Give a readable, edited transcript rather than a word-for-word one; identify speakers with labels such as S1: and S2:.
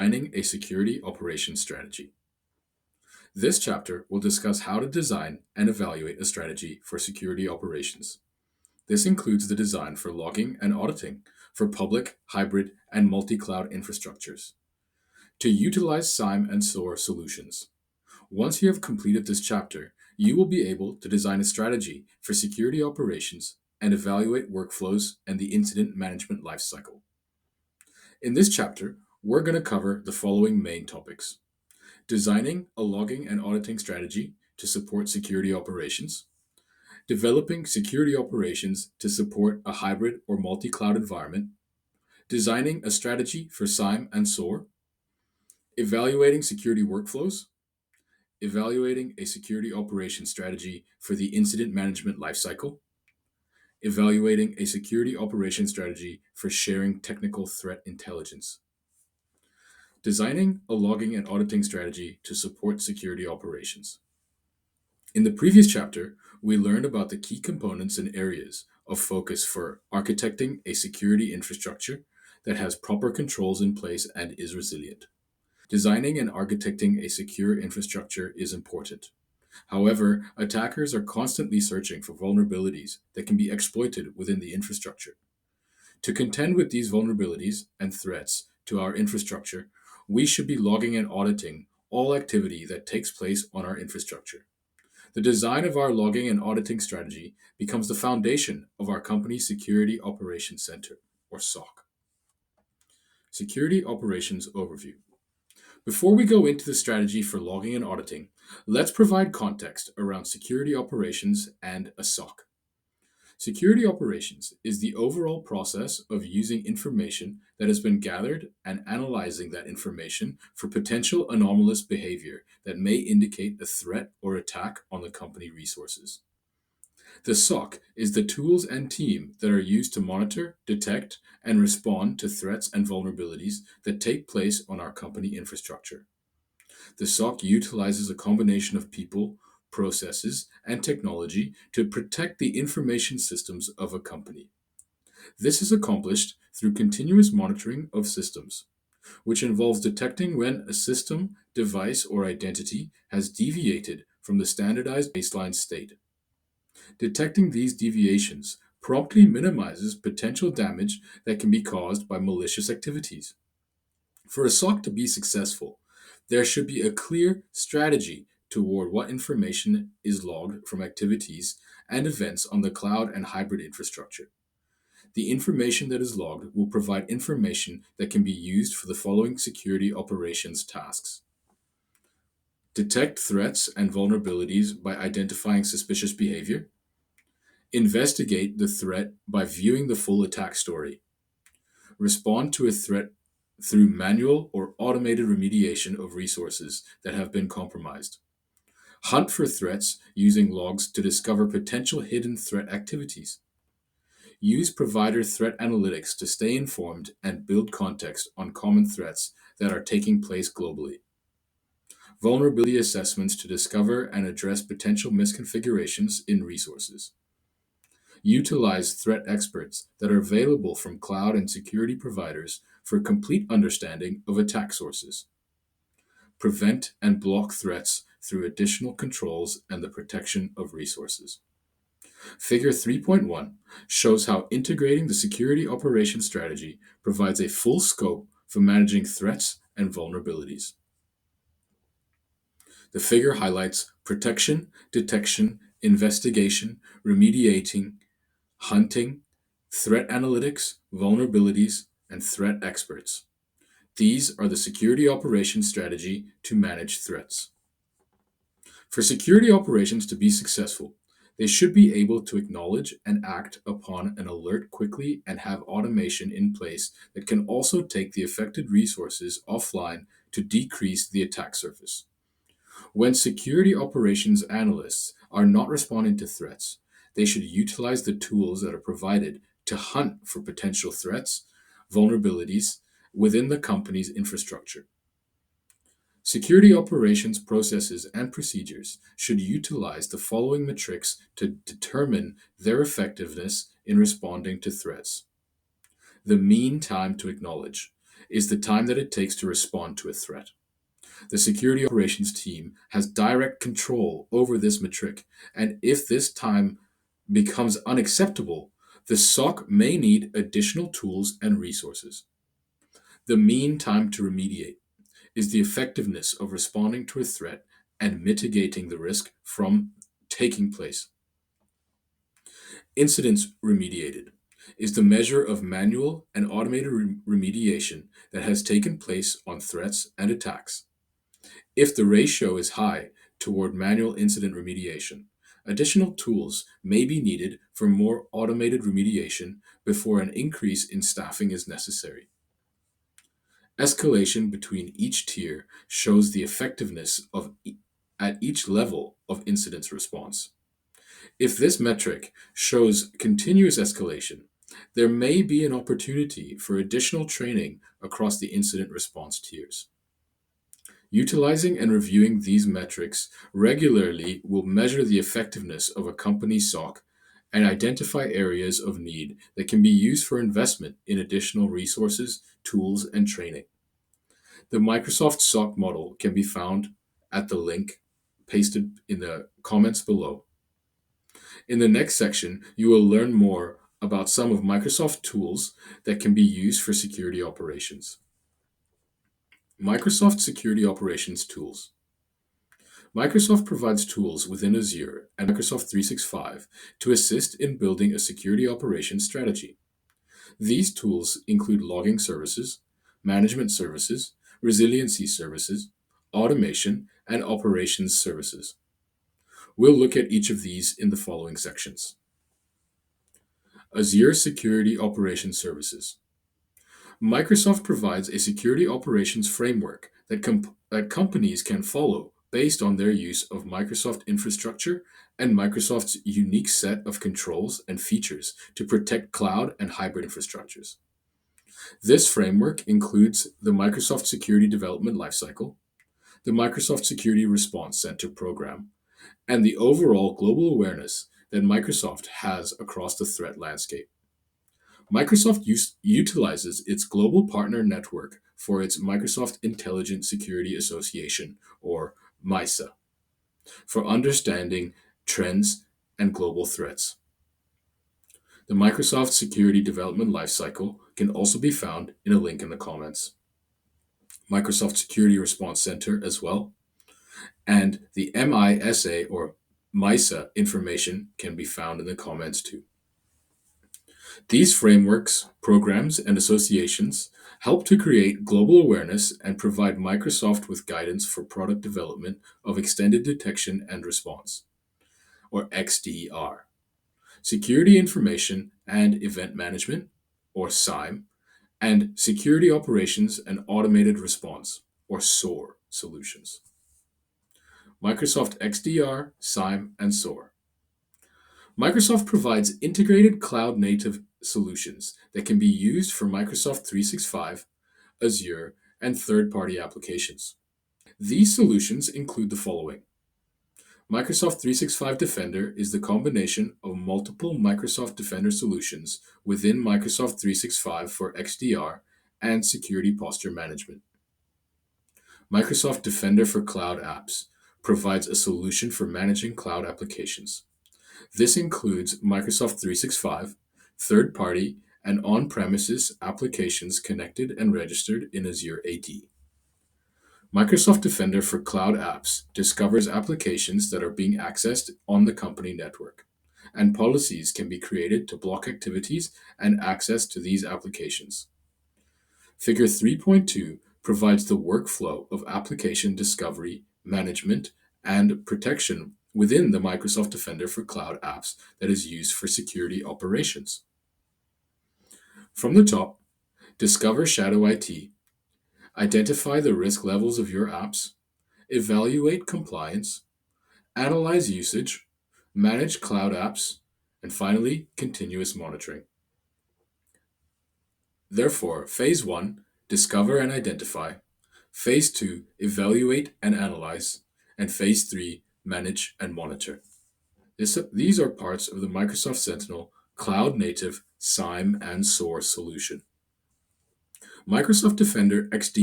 S1: Designing a security operations strategy. This chapter will discuss how to design and evaluate a strategy for security operations. This includes the design for logging and auditing for public, hybrid, and multi-cloud infrastructures. To utilize SIEM and SOAR solutions. Once you have completed this chapter, you will be able to design a strategy for security operations and evaluate workflows and the incident management lifecycle. In this chapter, we're going to cover the following main topics: designing a logging and auditing strategy to support security operations, developing security operations to support a hybrid or multi-cloud environment, designing a strategy for SIEM and SOAR, evaluating security workflows, evaluating a security operations strategy for the incident management lifecycle, evaluating a security operations strategy for sharing technical threat intelligence. Designing a logging and auditing strategy to support security operations. In the previous chapter, we learned about the key components and areas of focus for architecting a security infrastructure that has proper controls in place and is resilient. Designing and architecting a secure infrastructure is important. However, attackers are constantly searching for vulnerabilities that can be exploited within the infrastructure. To contend with these vulnerabilities and threats to our infrastructure, we should be logging and auditing all activity that takes place on our infrastructure. The design of our logging and auditing strategy becomes the foundation of our company's Security Operations Center, or SOC. Security Operations Overview. Before we go into the strategy for logging and auditing, let's provide context around security operations and a SOC. Security operations is the overall process of using information that has been gathered and analyzing that information for potential anomalous behavior that may indicate a threat or attack on the company resources. The SOC is the tools and team that are used to monitor, detect, and respond to threats and vulnerabilities that take place on our company infrastructure. The SOC utilizes a combination of people, processes, and technology to protect the information systems of a company. This is accomplished through continuous monitoring of systems, which involves detecting when a system, device, or identity has deviated from the standardized baseline state. Detecting these deviations promptly minimizes potential damage that can be caused by malicious activities. For a SOC to be successful, there should be a clear strategy toward what information is logged from activities and events on the cloud and hybrid infrastructure. The information that is logged will provide information that can be used for the following security operations tasks: detect threats and vulnerabilities by identifying suspicious behavior, investigate the threat by viewing the full attack story, respond to a threat through manual or automated remediation of resources that have been compromised, hunt for threats using logs to discover potential hidden threat activities, use provider threat analytics to stay informed and build context on common threats that are taking place globally, vulnerability assessments to discover and address potential misconfigurations in resources, utilize threat experts that are available from cloud and security providers for a complete understanding of attack sources, prevent and block threats through additional controls and the protection of resources. Figure 3.1 shows how integrating the security operations strategy provides a full scope for managing threats and vulnerabilities. The figure highlights protection, detection, investigation, remediating, hunting, threat analytics, vulnerabilities, and threat experts. These are the security operations strategy to manage threats. For security operations to be successful, they should be able to acknowledge and act upon an alert quickly and have automation in place that can also take the affected resources offline to decrease the attack surface. When security operations analysts are not responding to threats, they should utilize the tools that are provided to hunt for potential threats, vulnerabilities within the company's infrastructure. Security operations processes and procedures should utilize the following metrics to determine their effectiveness in responding to threats. The mean time to acknowledge. is the time that it takes to respond to a threat. The security operations team has direct control over this metric, and if this time becomes unacceptable, the SOC may need additional tools and resources. The mean time to remediate is the effectiveness of responding to a threat and mitigating the risk from taking place. Incidents remediated is the measure of manual and automated remediation that has taken place on threats and attacks. If the ratio is high toward manual incident remediation, additional tools may be needed for more automated remediation before an increase in staffing is necessary. Escalation between each tier shows the effectiveness at each level of incident response. If this metric shows continuous escalation, there may be an opportunity for additional training across the incident response tiers. Utilizing and reviewing these metrics regularly will measure the effectiveness of a company's SOC and identify areas of need that can be used for investment in additional resources, tools, and training. The Microsoft SOC model can be found at the link pasted in the comments below. In the next section, you will learn more about some of Microsoft tools that can be used for security operations. Microsoft Security Operations Tools. Microsoft provides tools within Azure and Microsoft 365 to assist in building a security operations strategy. These tools include logging services, management services, resiliency services, automation, and operations services. We'll look at each of these in the following sections. Azure Security Operations Services. Microsoft provides a security operations framework that companies can follow based on their use of Microsoft infrastructure and Microsoft's unique set of controls and features to protect cloud and hybrid infrastructures. This framework includes the Microsoft Security Development Lifecycle, the Microsoft Security Response Center program, and the overall global awareness that Microsoft has across the threat landscape. Microsoft utilizes its global partner network for its Microsoft Intelligent Security Association, or MISA, for understanding trends and global threats. The Microsoft Security Development Lifecycle can also be found in a link in the comments. Microsoft Security Response Center as well, and the MISA or MISA information can be found in the comments too. These frameworks, programs, and associations help to create global awareness and provide Microsoft with guidance for product development of extended detection and response, or XDR, security information and event management, or SIEM, and security operations and automated response, or SOAR solutions. Microsoft XDR, SIEM, and SOAR. Microsoft provides integrated cloud-native solutions that can be used for Microsoft 365, Azure, and third-party applications. These solutions include the following. Microsoft 365 Defender is the combination of multiple Microsoft Defender solutions within Microsoft 365 for XDR and security posture management. Microsoft Defender for Cloud Apps provides a solution for managing cloud applications. This includes Microsoft 365, third-party, and on-premises applications connected and registered in Azure AD. Microsoft Defender for Cloud Apps discovers applications that are being accessed on the company network, and policies can be created to block activities and access to these applications. Figure 3.2 provides the workflow of application discovery, management, and protection within the Microsoft Defender for Cloud Apps that is used for security operations. From the top, discover Shadow IT, identify the risk levels of your apps, evaluate compliance, analyze usage, manage cloud apps, and finally, continuous monitoring. Therefore, Phase 1, discover and identify. Phase 2, evaluate and analyze. And Phase 3, manage and monitor. These are parts of the Microsoft Sentinel Cloud Native SIEM and SOAR solution. Microsoft Defender XDR